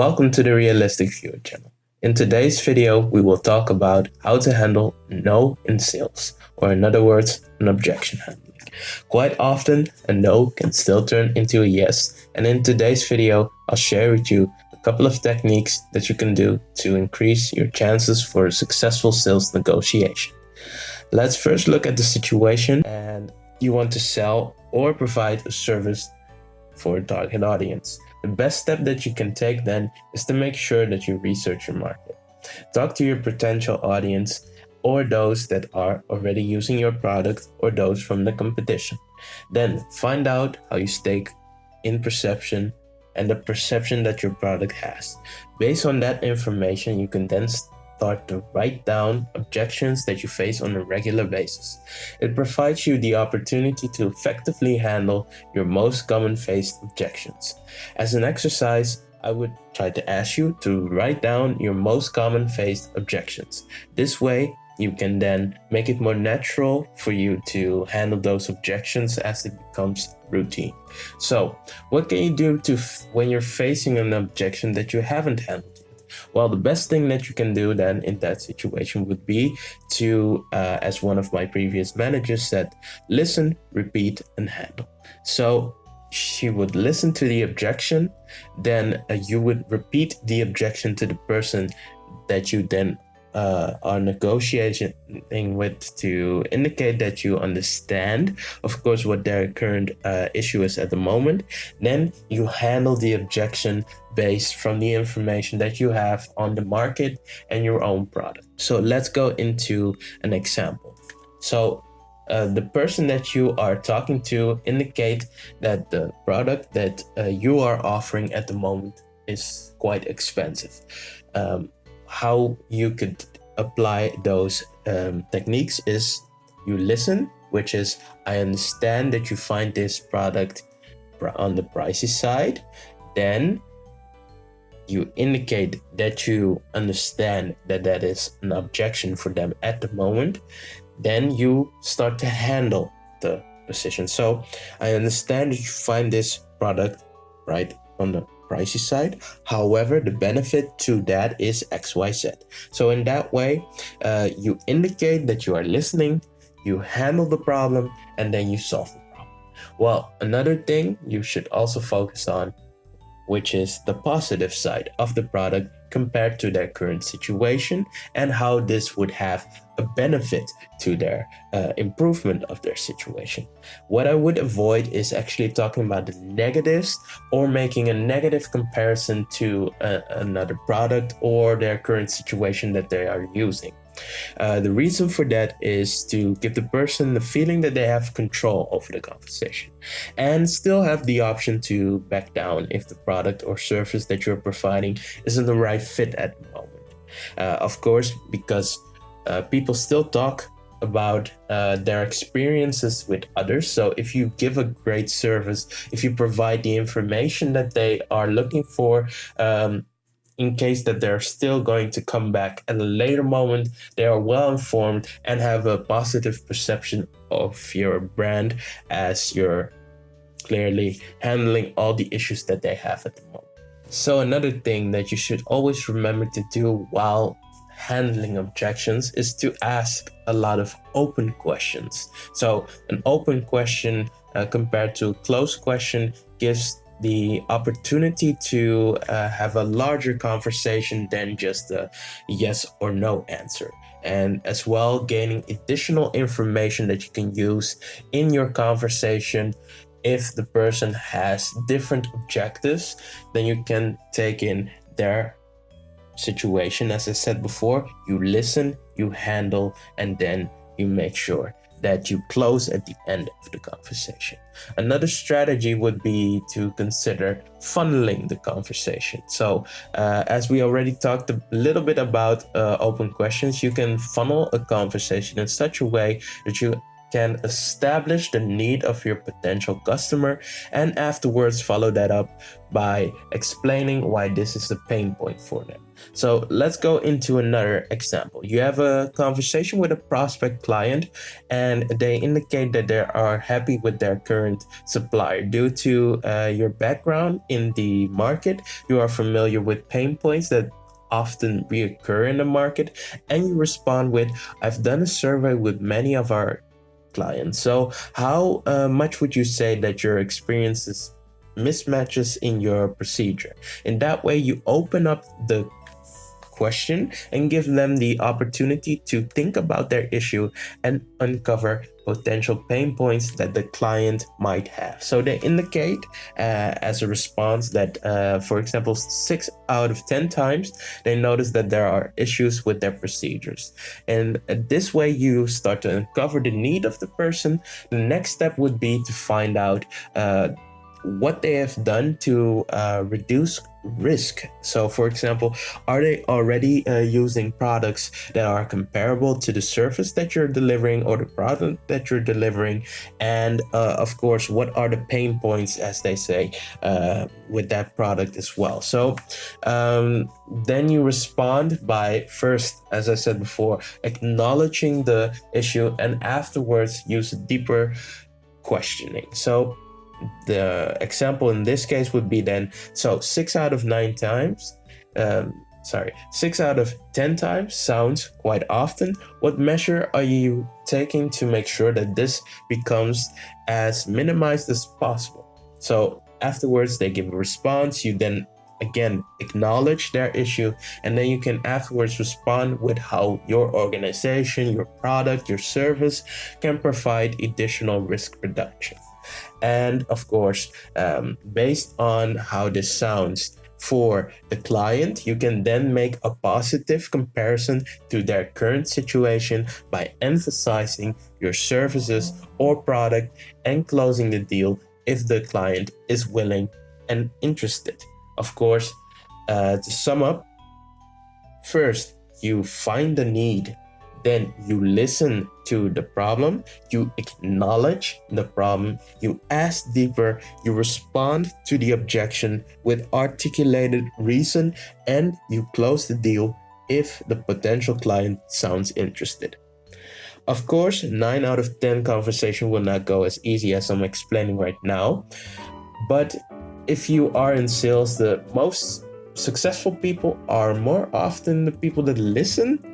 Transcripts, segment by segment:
Welcome to the Realistic Viewer channel. In today's video, we will talk about how to handle no in sales, or in other words, an objection handling. Quite often, a no can still turn into a yes, and in today's video, I'll share with you a couple of techniques that you can do to increase your chances for a successful sales negotiation. Let's first look at the situation, and you want to sell or provide a service for a target audience. The best step that you can take then is to make sure that you research your market. Talk to your potential audience or those that are already using your product or those from the competition. Then find out how you stake in perception and the perception that your product has. Based on that information, you can then start to write down objections that you face on a regular basis. It provides you the opportunity to effectively handle your most common faced objections. As an exercise, I would try to ask you to write down your most common faced objections. This way, you can then make it more natural for you to handle those objections as it becomes routine. So, what can you do when you're facing an objection that you haven't handled? Well, the best thing that you can do then in that situation would be to, as one of my previous managers said, listen, repeat, and handle. So she would listen to the objection, then you would repeat the objection to the person that you then are negotiating with to indicate that you understand, of course, what their current issue is at the moment. Then you handle the objection based from the information that you have on the market and your own product. So let's go into an example. So the person that you are talking to indicate that the product that you are offering at the moment is quite expensive. How you could apply those techniques is you listen, which is I understand that you find this product on the pricey side. Then you indicate that you understand that that is an objection for them at the moment. Then you start to handle the position. So I understand that you find this product right on the pricey side. However, the benefit to that is XYZ. So in that way, you indicate that you are listening, you handle the problem, and then you solve the problem. Well, another thing you should also focus on, which is the positive side of the product compared to their current situation and how this would have a benefit to their improvement of their situation. What I would avoid is actually talking about the negatives or making a negative comparison to another product or their current situation that they are using. The reason for that is to give the person the feeling that they have control over the conversation and still have the option to back down if the product or service that you're providing isn't the right fit at the moment. Of course, because people still talk about their experiences with others. So if you give a great service, if you provide the information that they are looking for, in case that they're still going to come back at a later moment, they are well informed and have a positive perception of your brand as you're clearly handling all the issues that they have at the moment. So another thing that you should always remember to do while handling objections is to ask a lot of open questions. So an open question compared to a closed question gives the opportunity to have a larger conversation than just a yes or no answer. And as well, gaining additional information that you can use in your conversation. If the person has different objectives, then you can take in their situation. As I said before, you listen, you handle, and then you make sure that you close at the end of the conversation. Another strategy would be to consider funneling the conversation. So as we already talked a little bit about open questions, you can funnel a conversation in such a way that you can establish the need of your potential customer and afterwards follow that up by explaining why this is the pain point for them. So let's go into another example. You have a conversation with a prospect client and they indicate that they are happy with their current supplier. Due to your background in the market, you are familiar with pain points that often reoccur in the market, and you respond with, I've done a survey with many of our clients. So how much would you say that your experiences mismatches in your procedure? In that way, you open up the question and give them the opportunity to think about their issue and uncover potential pain points that the client might have. So they indicate as a response that, for example, 6 out of 10 times they notice that there are issues with their procedures. And this way you start to uncover the need of the person. The next step would be to find out what they have done to reduce risk. So for example, are they already using products that are comparable to the service that you're delivering or the product that you're delivering? And of course, what are the pain points, as they say, with that product as well? So then you respond by first, as I said before, acknowledging the issue and afterwards use deeper questioning. So the example in this case would be then, so 6 out of 10 times sounds quite often. What measure are you taking to make sure that this becomes as minimized as possible? So afterwards they give a response. You then again acknowledge their issue, and then you can afterwards respond with how your organization, your product, your service can provide additional risk reduction. And of course, based on how this sounds for the client, you can then make a positive comparison to their current situation by emphasizing your services or product and closing the deal if the client is willing and interested. Of course, to sum up, first, you find the need. Then you listen to the problem, you acknowledge the problem, you ask deeper, you respond to the objection with articulated reason, and you close the deal if the potential client sounds interested. Of course, 9 out of 10 conversation will not go as easy as I'm explaining right now, but if you are in sales, the most successful people are more often the people that listen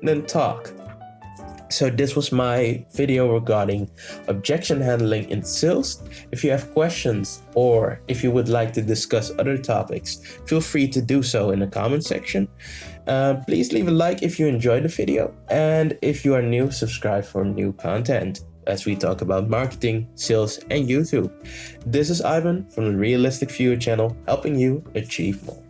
than talk. So this was my video regarding objection handling in sales. If you have questions or if you would like to discuss other topics, feel free to do so in the comment section. Please leave a like if you enjoyed the video, and if you are new, subscribe for new content as we talk about marketing, sales, and YouTube. This is Ivan from the Realistic Viewer channel, helping you achieve more.